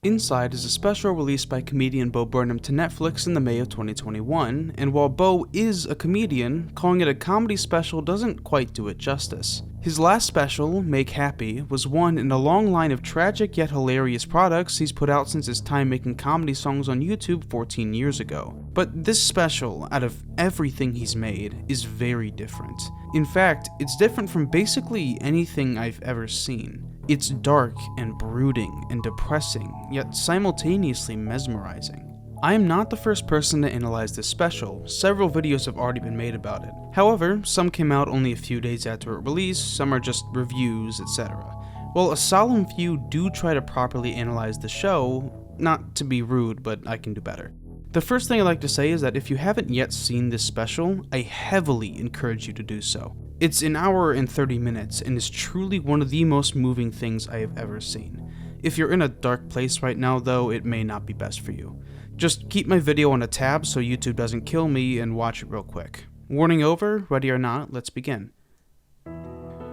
Inside is a special released by comedian Bo Burnham to Netflix in the May of 2021, and while Bo is a comedian, calling it a comedy special doesn't quite do it justice. His last special, Make Happy, was one in a long line of tragic yet hilarious products he's put out since his time making comedy songs on YouTube 14 years ago. But this special, out of everything he's made, is very different. In fact, it's different from basically anything I've ever seen. It's dark and brooding and depressing, yet simultaneously mesmerizing. I am not the first person to analyze this special, several videos have already been made about it. However, some came out only a few days after it released, some are just reviews, etc. While a solemn few do try to properly analyze the show, not to be rude, but I can do better. The first thing I'd like to say is that if you haven't yet seen this special, I heavily encourage you to do so. It's an hour and 30 minutes and is truly one of the most moving things I have ever seen. If you're in a dark place right now though, it may not be best for you. Just keep my video on a tab so YouTube doesn't kill me and watch it real quick. Warning over, ready or not, let's begin.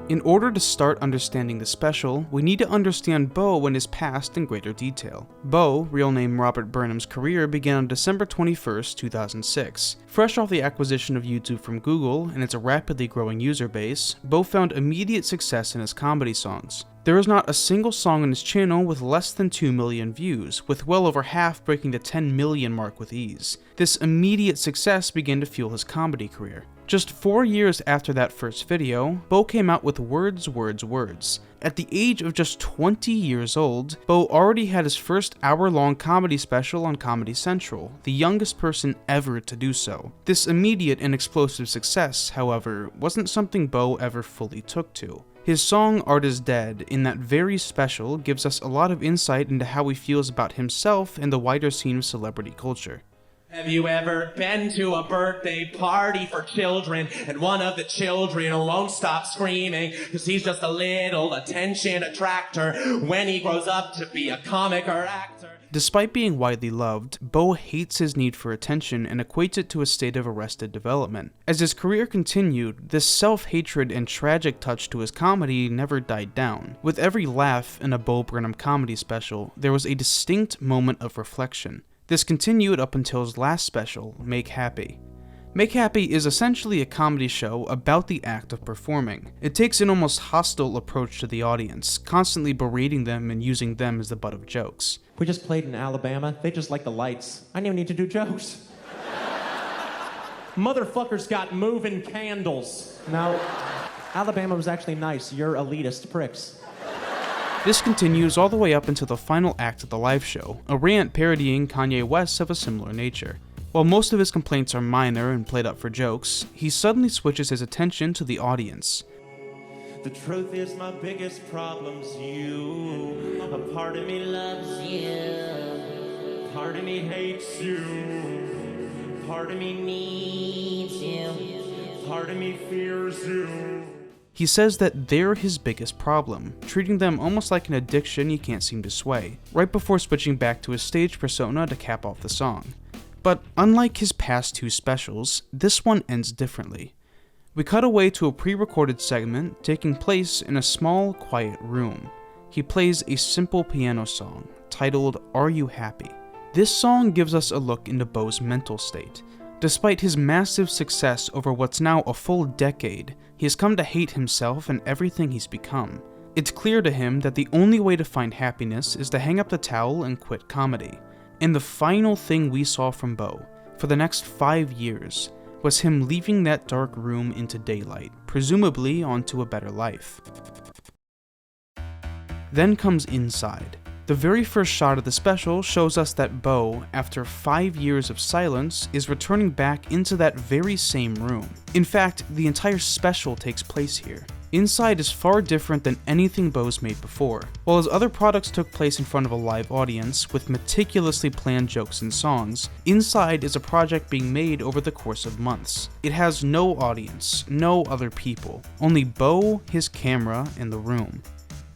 In order to start understanding the special, we need to understand Bo and his past in greater detail. Bo, real name Robert Burnham's career began on December 21st, 2006. Fresh off the acquisition of YouTube from Google and its rapidly growing user base, Bo found immediate success in his comedy songs. There is not a single song on his channel with less than 2 million views, with well over half breaking the 10 million mark with ease. This immediate success began to fuel his comedy career. Just 4 years after that first video, Bo came out with Words, Words, Words. At the age of just 20 years old, Bo already had his first hour-long comedy special on Comedy Central, the youngest person ever to do so. This immediate and explosive success, however, wasn't something Bo ever fully took to. His song Art is Dead in that very special gives us a lot of insight into how he feels about himself and the wider scene of celebrity culture. Have you ever been to a birthday party for children and one of the children won't stop screaming because he's just a little attention attractor when he grows up to be a comic or actor? Despite being widely loved, Bo hates his need for attention and equates it to a state of arrested development. As his career continued, this self-hatred and tragic touch to his comedy never died down. With every laugh in a Bo Burnham comedy special, there was a distinct moment of reflection. This continued up until his last special, Make Happy. Make Happy is essentially a comedy show about the act of performing. It takes an almost hostile approach to the audience, constantly berating them and using them as the butt of jokes. We just played in Alabama. They just like the lights. I didn't even need to do jokes. Motherfuckers got moving candles. Now, Alabama was actually nice. You're elitist pricks. This continues all the way up until the final act of the live show, a rant parodying Kanye West of a similar nature. While most of his complaints are minor and played up for jokes, he suddenly switches his attention to the audience. The truth is my biggest problem's you. A part of me loves you. Part of me hates you. Part of me needs you. Part of me fears you. He says that they're his biggest problem, treating them almost like an addiction he can't seem to sway, right before switching back to his stage persona to cap off the song. But unlike his past two specials, this one ends differently. We cut away to a pre-recorded segment taking place in a small, quiet room. He plays a simple piano song, titled Are You Happy? This song gives us a look into Bo's mental state. Despite his massive success over what's now a full decade, he has come to hate himself and everything he's become. It's clear to him that the only way to find happiness is to hang up the towel and quit comedy. And the final thing we saw from Bo, for the next 5 years, was him leaving that dark room into daylight, presumably onto a better life. Then comes Inside. The very first shot of the special shows us that Bo, after 5 years of silence, is returning back into that very same room. In fact, the entire special takes place here. Inside is far different than anything Bo's made before. While his other products took place in front of a live audience, with meticulously planned jokes and songs, Inside is a project being made over the course of months. It has no audience, no other people, only Bo, his camera, and the room.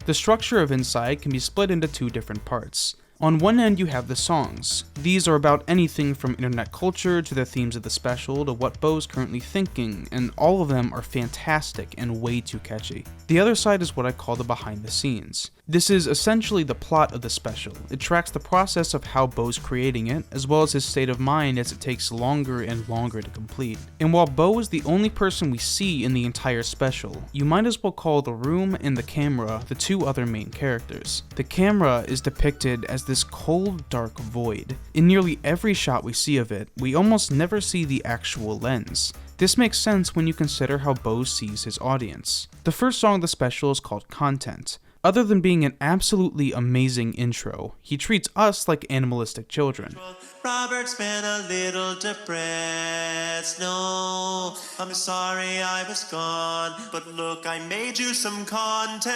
The structure of Inside can be split into two different parts. On one end you have the songs. These are about anything from internet culture to the themes of the special to what Bo's currently thinking, and all of them are fantastic and way too catchy. The other side is what I call the behind the scenes. This is essentially the plot of the special. It tracks the process of how Bo's creating it, as well as his state of mind as it takes longer and longer to complete. And while Bo is the only person we see in the entire special, you might as well call the room and the camera the two other main characters. The camera is depicted as this cold, dark void. In nearly every shot we see of it, we almost never see the actual lens. This makes sense when you consider how Bo sees his audience. The first song of the special is called Content. Other than being an absolutely amazing intro, he treats us like animalistic children. Robert's been a little depressed. No, I'm sorry I was gone, but look, I made you some content.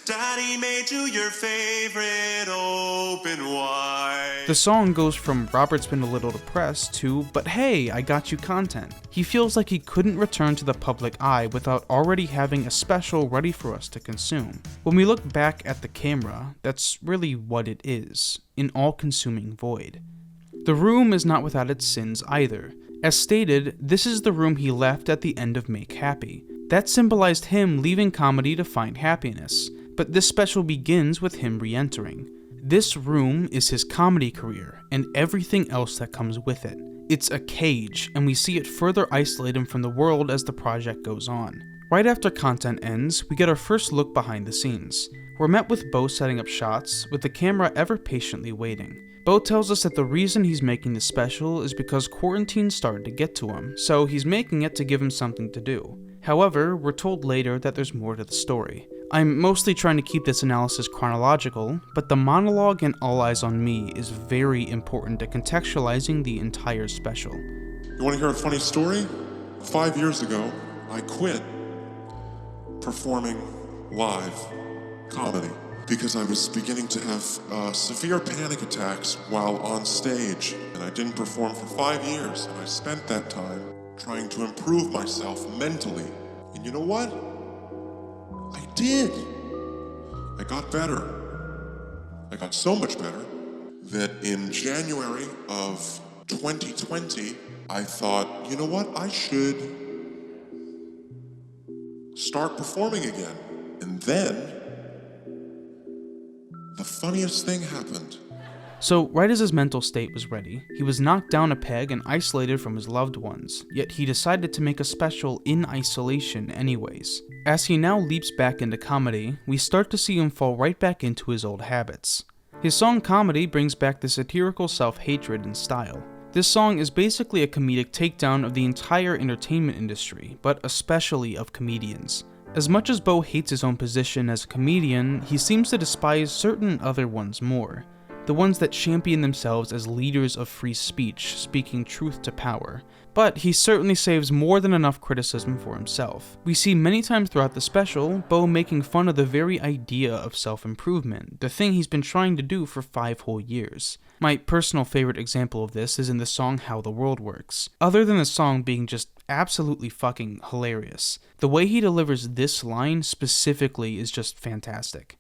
Daddy made you your favorite open wide. The song goes from Robert's been a little depressed to, but hey, I got you content. He feels like he couldn't return to the public eye without already having a special ready for us to consume. When we look back at the camera, that's really what it is, an all-consuming void. The room is not without its sins either. As stated, this is the room he left at the end of Make Happy. That symbolized him leaving comedy to find happiness, but this special begins with him re-entering. This room is his comedy career, and everything else that comes with it. It's a cage, and we see it further isolate him from the world as the project goes on. Right after Content ends, we get our first look behind the scenes. We're met with Bo setting up shots, with the camera ever patiently waiting. Bo tells us that the reason he's making this special is because quarantine started to get to him, so he's making it to give him something to do. However, we're told later that there's more to the story. I'm mostly trying to keep this analysis chronological, but the monologue in All Eyes on Me is very important to contextualizing the entire special. You want to hear a funny story? 5 years ago, I quit performing live comedy because I was beginning to have severe panic attacks while on stage, and I didn't perform for 5 years, and I spent that time trying to improve myself mentally. And you know what? I did. I got better. I got so much better that in January of 2020, I thought, you know what? I should start performing again. And then the funniest thing happened. So, right as his mental state was ready, he was knocked down a peg and isolated from his loved ones, yet he decided to make a special in isolation anyways. As he now leaps back into comedy, we start to see him fall right back into his old habits. His song Comedy brings back the satirical self-hatred and style. This song is basically a comedic takedown of the entire entertainment industry, but especially of comedians. As much as Bo hates his own position as a comedian, he seems to despise certain other ones more. The ones that champion themselves as leaders of free speech, speaking truth to power. But he certainly saves more than enough criticism for himself. We see many times throughout the special, Bo making fun of the very idea of self-improvement, the thing he's been trying to do for 5 whole years. My personal favorite example of this is in the song How the World Works. Other than the song being just absolutely fucking hilarious, the way he delivers this line specifically is just fantastic.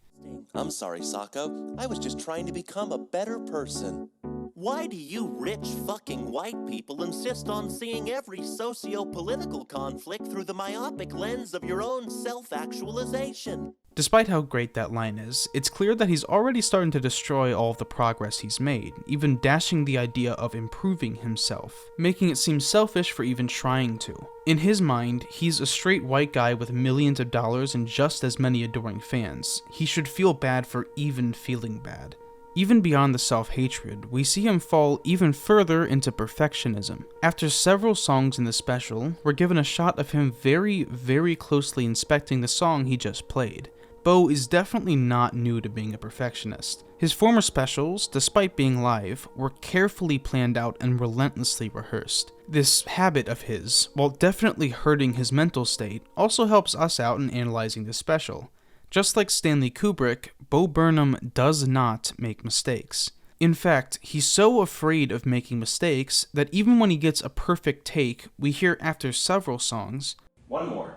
I'm sorry, Sacco. I was just trying to become a better person. Why do you rich fucking white people insist on seeing every socio-political conflict through the myopic lens of your own self-actualization? Despite how great that line is, it's clear that he's already starting to destroy all of the progress he's made, even dashing the idea of improving himself, making it seem selfish for even trying to. In his mind, he's a straight white guy with millions of dollars and just as many adoring fans. He should feel bad for even feeling bad. Even beyond the self-hatred, we see him fall even further into perfectionism. After several songs in the special, we're given a shot of him very, very closely inspecting the song he just played. Bo is definitely not new to being a perfectionist. His former specials, despite being live, were carefully planned out and relentlessly rehearsed. This habit of his, while definitely hurting his mental state, also helps us out in analyzing the special. Just like Stanley Kubrick, Bo Burnham does not make mistakes. In fact, he's so afraid of making mistakes that even when he gets a perfect take, we hear after several songs, One more.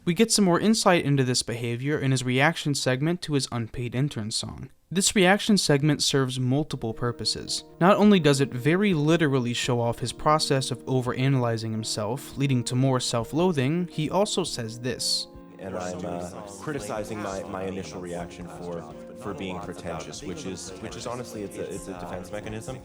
We get some more insight into this behavior in his reaction segment to his Unpaid Intern song. This reaction segment serves multiple purposes. Not only does it very literally show off his process of overanalyzing himself, leading to more self-loathing, he also says this. And I'm criticizing my initial reaction for being pretentious, which is honestly it's a defense mechanism.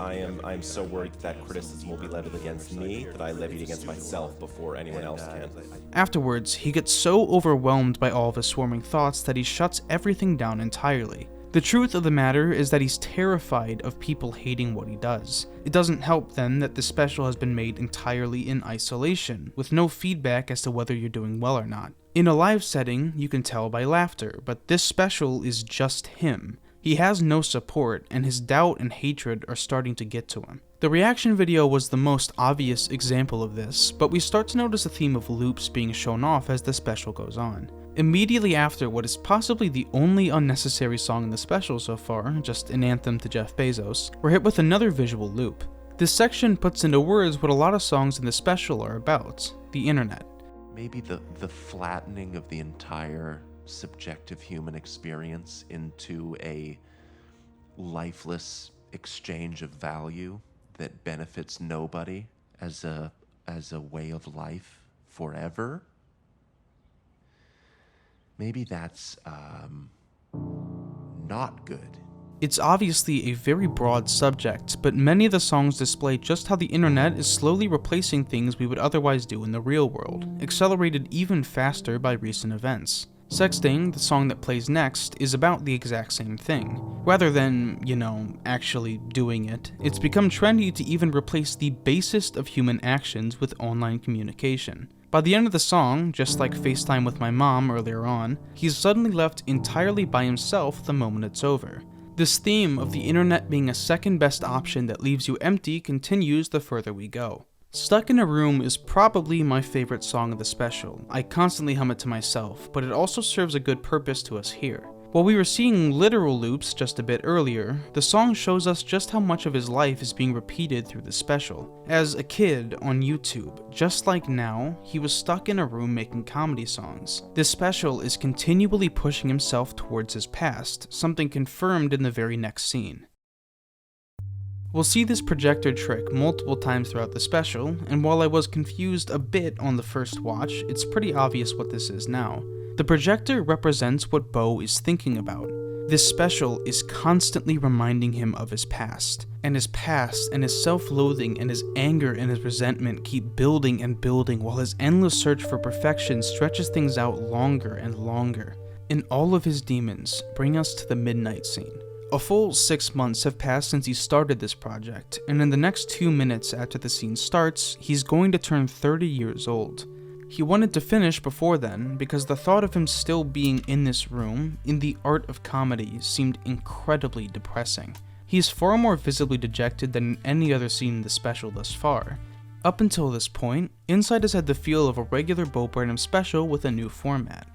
I'm so worried that criticism will be levied against me that I levied against myself before anyone else can. Afterwards, he gets so overwhelmed by all of his swarming thoughts that he shuts everything down entirely. The truth of the matter is that he's terrified of people hating what he does. It doesn't help then that this special has been made entirely in isolation, with no feedback as to whether you're doing well or not. In a live setting, you can tell by laughter, but this special is just him. He has no support, and his doubt and hatred are starting to get to him. The reaction video was the most obvious example of this, but we start to notice a theme of loops being shown off as the special goes on. Immediately after what is possibly the only unnecessary song in the special so far, just an anthem to Jeff Bezos, we're hit with another visual loop. This section puts into words what a lot of songs in the special are about: the internet. Maybe the flattening of the entire subjective human experience into a lifeless exchange of value that benefits nobody as a way of life forever. Maybe that's not good. It's obviously a very broad subject, but many of the songs display just how the internet is slowly replacing things we would otherwise do in the real world, accelerated even faster by recent events. Sexting, the song that plays next, is about the exact same thing. Rather than, actually doing it, it's become trendy to even replace the basest of human actions with online communication. By the end of the song, just like FaceTime with my mom earlier on, he's suddenly left entirely by himself the moment it's over. This theme of the internet being a second best option that leaves you empty continues the further we go. Stuck in a Room is probably my favorite song of the special. I constantly hum it to myself, but it also serves a good purpose to us here. While we were seeing literal loops just a bit earlier, the song shows us just how much of his life is being repeated through the special. As a kid on YouTube, just like now, he was stuck in a room making comedy songs. This special is continually pushing himself towards his past, something confirmed in the very next scene. We'll see this projector trick multiple times throughout the special, and while I was confused a bit on the first watch, it's pretty obvious what this is now. The projector represents what Bo is thinking about. This special is constantly reminding him of his past, and his self-loathing and his anger and his resentment keep building and building while his endless search for perfection stretches things out longer and longer. And all of his demons bring us to the midnight scene. A full 6 months have passed since he started this project, and in the next 2 minutes after the scene starts, he's going to turn 30 years old. He wanted to finish before then because the thought of him still being in this room, in the art of comedy, seemed incredibly depressing. He's far more visibly dejected than in any other scene in the special thus far. Up until this point, Inside has had the feel of a regular Bo Burnham special with a new format.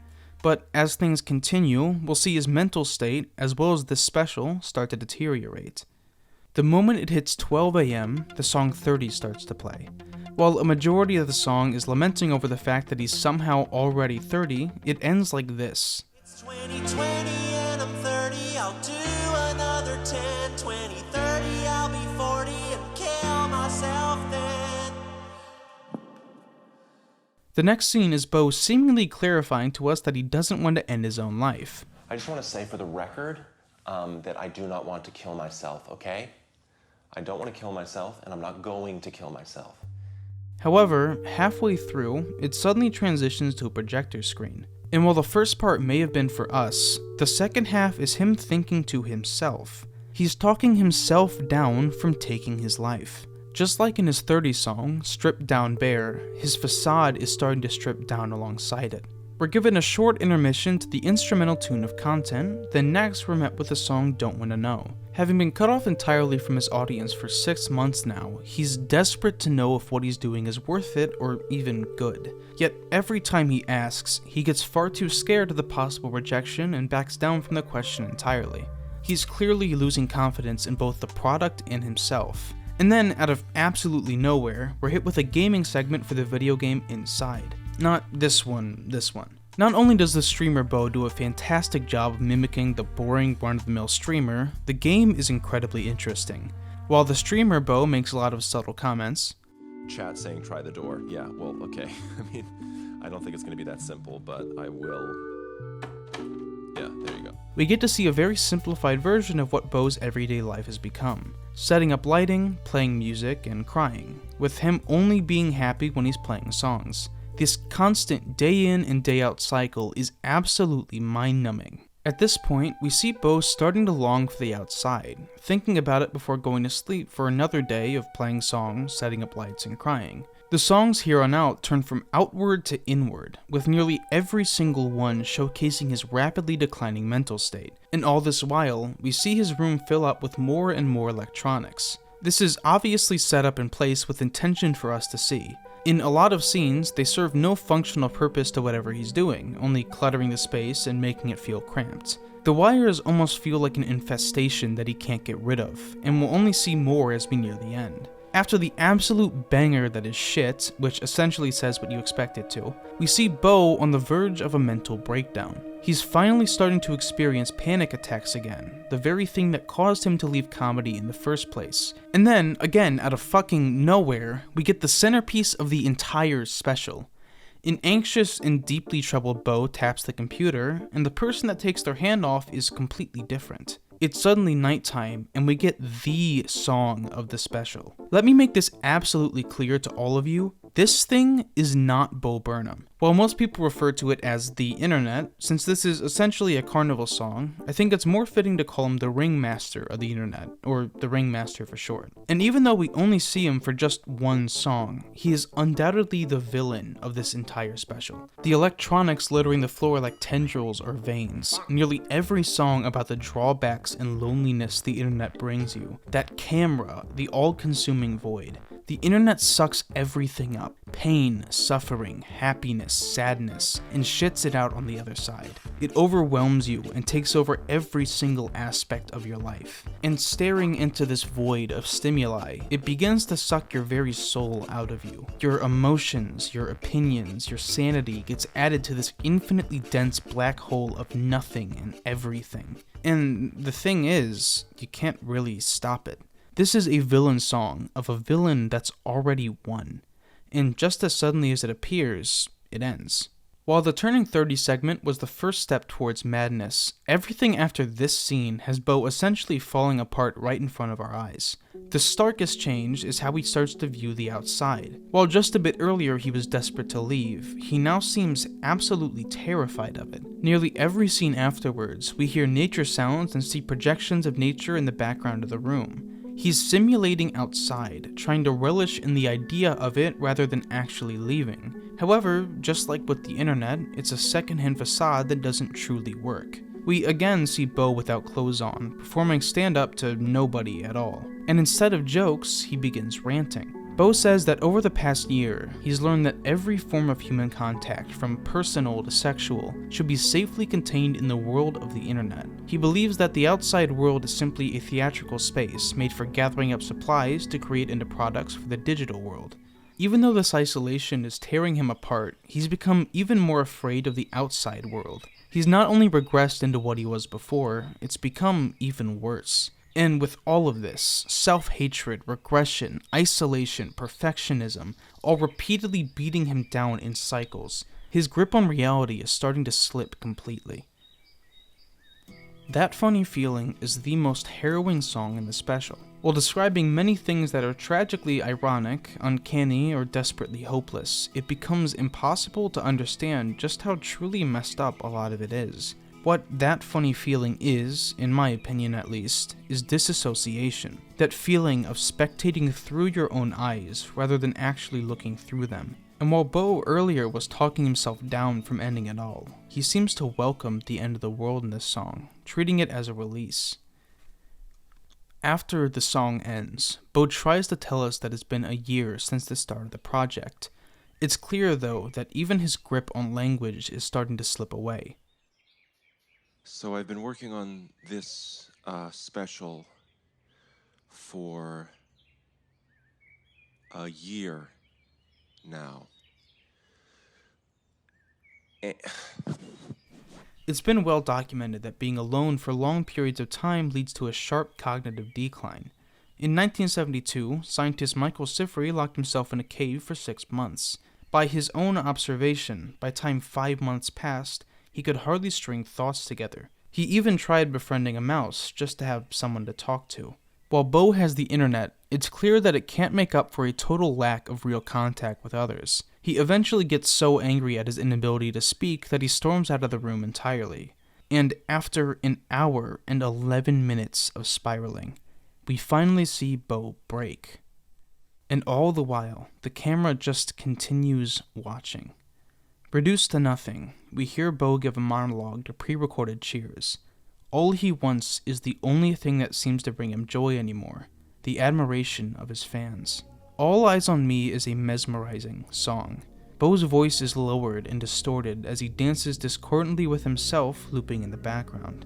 But as things continue, we'll see his mental state, as well as this special, start to deteriorate. The moment it hits 12 AM, the song 30 starts to play. While a majority of the song is lamenting over the fact that he's somehow already 30, it ends like this. It's 2020 and I'm 30, I'll do another 10, 20, 30, I'll be 40 and kill myself then. The next scene is Bo seemingly clarifying to us that he doesn't want to end his own life. I just want to say for the record that I do not want to kill myself, okay? I don't want to kill myself, and I'm not going to kill myself. However, halfway through, it suddenly transitions to a projector screen. And while the first part may have been for us, the second half is him thinking to himself. He's talking himself down from taking his life. Just like in his 30 song, Stripped Down Bare, his facade is starting to strip down alongside it. We're given a short intermission to the instrumental tune of Content, then next we're met with the song Don't Wanna Know. Having been cut off entirely from his audience for 6 months now, he's desperate to know if what he's doing is worth it or even good. Yet every time he asks, he gets far too scared of the possible rejection and backs down from the question entirely. He's clearly losing confidence in both the product and himself. And then, out of absolutely nowhere, we're hit with a gaming segment for the video game Inside. Not this one, this one. Not only does the streamer Bo do a fantastic job of mimicking the boring run-of-the-mill streamer, the game is incredibly interesting. While the streamer Bo makes a lot of subtle comments, Chat saying try the door. Yeah, well, okay. I mean, I don't think it's going to be that simple, but I will. Yeah, there you go. we get to see a very simplified version of what Bo's everyday life has become. Setting up lighting, playing music, and crying, with him only being happy when he's playing songs. This constant day in and day out cycle is absolutely mind-numbing. At this point, we see Bo starting to long for the outside, thinking about it before going to sleep for another day of playing songs, setting up lights, and crying. The songs here on out turn from outward to inward, with nearly every single one showcasing his rapidly declining mental state. And all this while, we see his room fill up with more and more electronics. This is obviously set up in place with intention for us to see. In a lot of scenes, they serve no functional purpose to whatever he's doing, only cluttering the space and making it feel cramped. The wires almost feel like an infestation that he can't get rid of, and we'll only see more as we near the end. After the absolute banger that is shit, which essentially says what you expect it to, we see Bo on the verge of a mental breakdown. He's finally starting to experience panic attacks again, the very thing that caused him to leave comedy in the first place. And then, again, out of fucking nowhere, we get the centerpiece of the entire special. An anxious and deeply troubled Bo taps the computer, and the person that takes their hand off is completely different. It's suddenly nighttime, and we get the song of the special. Let me make this absolutely clear to all of you. This thing is not Bo Burnham. While most people refer to it as the internet, since this is essentially a carnival song, I think it's more fitting to call him the ringmaster of the internet, or the ringmaster for short. And even though we only see him for just one song, he is undoubtedly the villain of this entire special. The electronics littering the floor like tendrils or veins, nearly every song about the drawbacks and loneliness the internet brings you, that camera, the all-consuming void. The internet sucks everything up. Pain, suffering, happiness, sadness, and shits it out on the other side. It overwhelms you and takes over every single aspect of your life. And staring into this void of stimuli, it begins to suck your very soul out of you. Your emotions, your opinions, your sanity gets added to this infinitely dense black hole of nothing and everything. And the thing is, you can't really stop it. This is a villain song of a villain that's already won, and just as suddenly as it appears, it ends. While the Turning 30 segment was the first step towards madness, everything after this scene has Bo essentially falling apart right in front of our eyes. The starkest change is how he starts to view the outside. While just a bit earlier he was desperate to leave, he now seems absolutely terrified of it. Nearly every scene afterwards, we hear nature sounds and see projections of nature in the background of the room. He's simulating outside, trying to relish in the idea of it rather than actually leaving. However, just like with the internet, it's a secondhand facade that doesn't truly work. We again see Bo without clothes on, performing stand-up to nobody at all. And instead of jokes, he begins ranting. Bo says that over the past year, he's learned that every form of human contact, from personal to sexual, should be safely contained in the world of the internet. He believes that the outside world is simply a theatrical space made for gathering up supplies to create into products for the digital world. Even though this isolation is tearing him apart, he's become even more afraid of the outside world. He's not only regressed into what he was before, it's become even worse. And with all of this, self-hatred, regression, isolation, perfectionism, all repeatedly beating him down in cycles, his grip on reality is starting to slip completely. That Funny Feeling is the most harrowing song in the special. While describing many things that are tragically ironic, uncanny, or desperately hopeless, it becomes impossible to understand just how truly messed up a lot of it is. What That Funny Feeling is, in my opinion at least, is disassociation. That feeling of spectating through your own eyes rather than actually looking through them. And while Bo earlier was talking himself down from ending it all, he seems to welcome the end of the world in this song, treating it as a release. After the song ends, Bo tries to tell us that it's been a year since the start of the project. It's clear though that even his grip on language is starting to slip away. So I've been working on this special for a year now. Eh, It's been well documented that being alone for long periods of time leads to a sharp cognitive decline. In 1972, scientist Michael Sifry locked himself in a cave for 6 months. By his own observation, by time 5 months passed, he could hardly string thoughts together. He even tried befriending a mouse just to have someone to talk to. While Bo has the internet, it's clear that it can't make up for a total lack of real contact with others. He eventually gets so angry at his inability to speak that he storms out of the room entirely. And after an hour and 11 minutes of spiraling, we finally see Bo break. And all the while, the camera just continues watching. Reduced to nothing, we hear Bo give a monologue to pre-recorded cheers. All he wants is the only thing that seems to bring him joy anymore, the admiration of his fans. All Eyes on Me is a mesmerizing song. Bo's voice is lowered and distorted as he dances discordantly with himself looping in the background.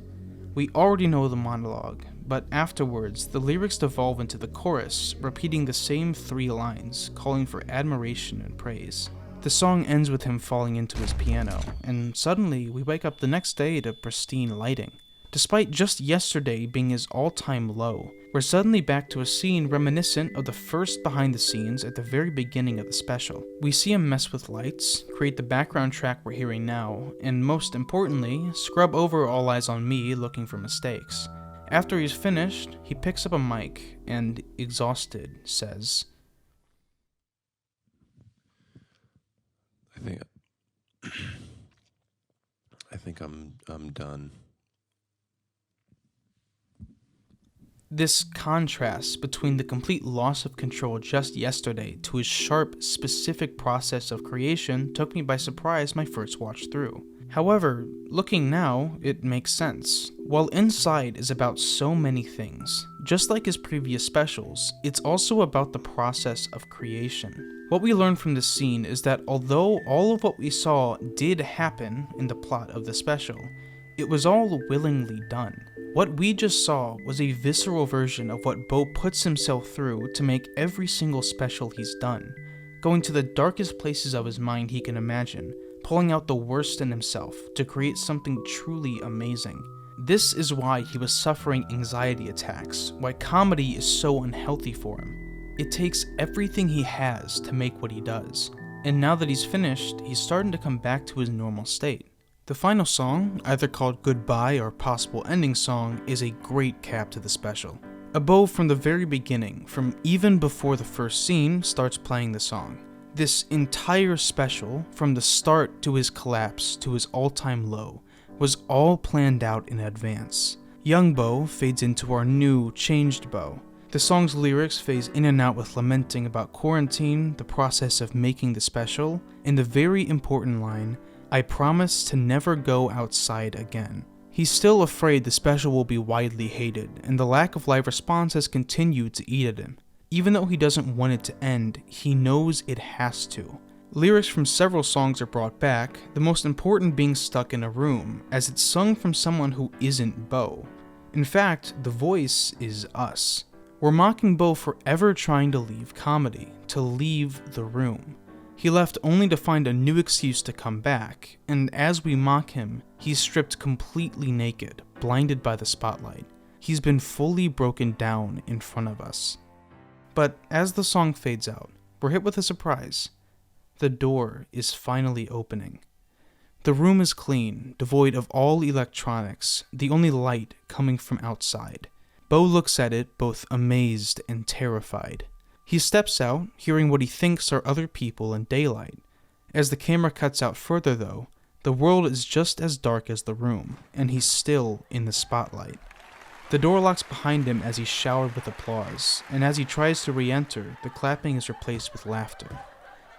We already know the monologue, but afterwards, the lyrics devolve into the chorus, repeating the same 3 lines, calling for admiration and praise. The song ends with him falling into his piano, and suddenly we wake up the next day to pristine lighting. Despite just yesterday being his all-time low, we're suddenly back to a scene reminiscent of the first behind the scenes at the very beginning of the special. We see him mess with lights, create the background track we're hearing now, and most importantly, scrub over All Eyes on Me looking for mistakes. After he's finished, he picks up a mic and, exhausted, says, I think I'm done. This contrast between the complete loss of control just yesterday to his sharp, specific process of creation took me by surprise my first watch through. However, looking now, it makes sense. While Inside is about so many things, just like his previous specials, it's also about the process of creation. What we learn from this scene is that although all of what we saw did happen in the plot of the special, it was all willingly done. What we just saw was a visceral version of what Bo puts himself through to make every single special he's done, going to the darkest places of his mind he can imagine, pulling out the worst in himself to create something truly amazing. This is why he was suffering anxiety attacks, why comedy is so unhealthy for him. It takes everything he has to make what he does, and now that he's finished, he's starting to come back to his normal state. The final song, either called Goodbye or Possible Ending Song, is a great cap to the special. Bo from the very beginning, from even before the first scene, starts playing the song. This entire special, from the start to his collapse to his all-time low, was all planned out in advance. Young Bo fades into our new, changed Bo. The song's lyrics phase in and out with lamenting about quarantine, the process of making the special, and the very important line, "I promise to never go outside again." He's still afraid the special will be widely hated, and the lack of live response has continued to eat at him. Even though he doesn't want it to end, he knows it has to. Lyrics from several songs are brought back, the most important being Stuck in a Room, as it's sung from someone who isn't Bo. In fact, the voice is us. We're mocking Bo for ever trying to leave comedy, to leave the room. He left only to find a new excuse to come back, and as we mock him, he's stripped completely naked, blinded by the spotlight. He's been fully broken down in front of us. But as the song fades out, we're hit with a surprise. The door is finally opening. The room is clean, devoid of all electronics, the only light coming from outside. Bo looks at it both amazed and terrified. He steps out, hearing what he thinks are other people in daylight. As the camera cuts out further though, the world is just as dark as the room, and he's still in the spotlight. The door locks behind him as he's showered with applause, and as he tries to re-enter, the clapping is replaced with laughter.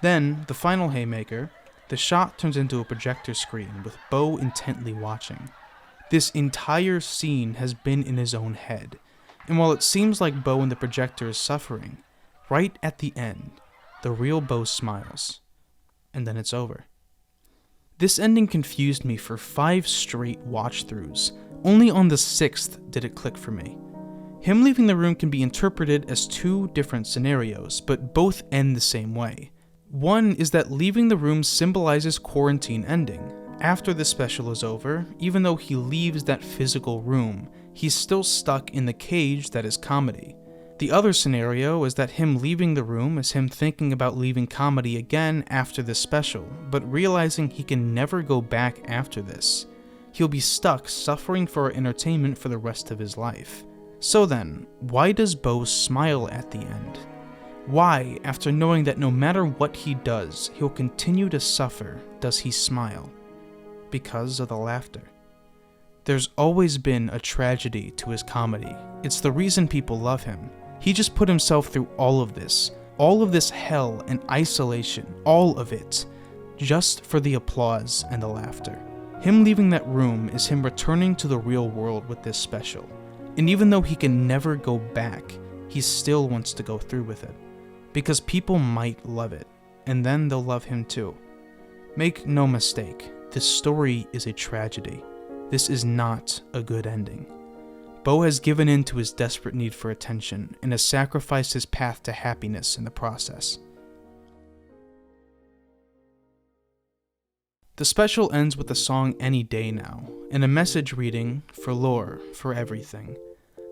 Then, the final haymaker, the shot turns into a projector screen with Bo intently watching. This entire scene has been in his own head, and while it seems like Bo in the projector is suffering, right at the end, the real Bo smiles, and then it's over. This ending confused me for 5 straight watch-throughs. Only on the 6th did it click for me. Him leaving the room can be interpreted as 2 different scenarios, but both end the same way. One is that leaving the room symbolizes quarantine ending, after the special is over, even though he leaves that physical room, he's still stuck in the cage that is comedy. The other scenario is that him leaving the room is him thinking about leaving comedy again after this special, but realizing he can never go back after this. He'll be stuck suffering for entertainment for the rest of his life. So then, why does Bo smile at the end? Why, after knowing that no matter what he does, he'll continue to suffer, does he smile? Because of the laughter. There's always been a tragedy to his comedy. It's the reason people love him. He just put himself through all of this hell and isolation, all of it, just for the applause and the laughter. Him leaving that room is him returning to the real world with this special. And even though he can never go back, he still wants to go through with it. Because people might love it, and then they'll love him too. Make no mistake, this story is a tragedy. This is not a good ending. Bo has given in to his desperate need for attention and has sacrificed his path to happiness in the process. The special ends with the song Any Day Now, and a message reading, for Lore, for everything.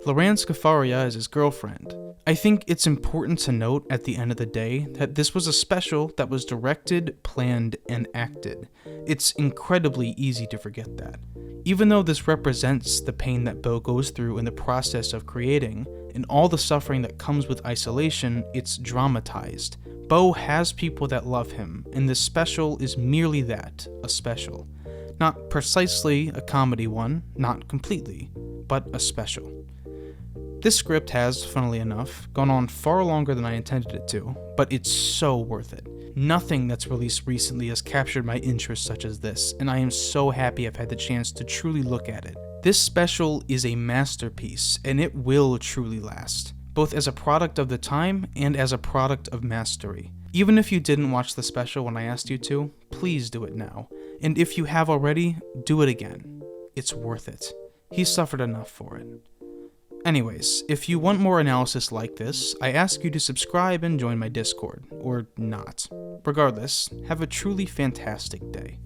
Loran Scafaria is his girlfriend. I think it's important to note at the end of the day that this was a special that was directed, planned, and acted. It's incredibly easy to forget that. Even though this represents the pain that Bo goes through in the process of creating, and all the suffering that comes with isolation, it's dramatized. Bo has people that love him, and this special is merely that, a special. Not precisely a comedy one, not completely, but a special. This script has, funnily enough, gone on far longer than I intended it to, but it's so worth it. Nothing that's released recently has captured my interest such as this, and I am so happy I've had the chance to truly look at it. This special is a masterpiece, and it will truly last, both as a product of the time and as a product of mastery. Even if you didn't watch the special when I asked you to, please do it now. And if you have already, do it again. It's worth it. He suffered enough for it. Anyways, if you want more analysis like this, I ask you to subscribe and join my Discord, or not. Regardless, have a truly fantastic day.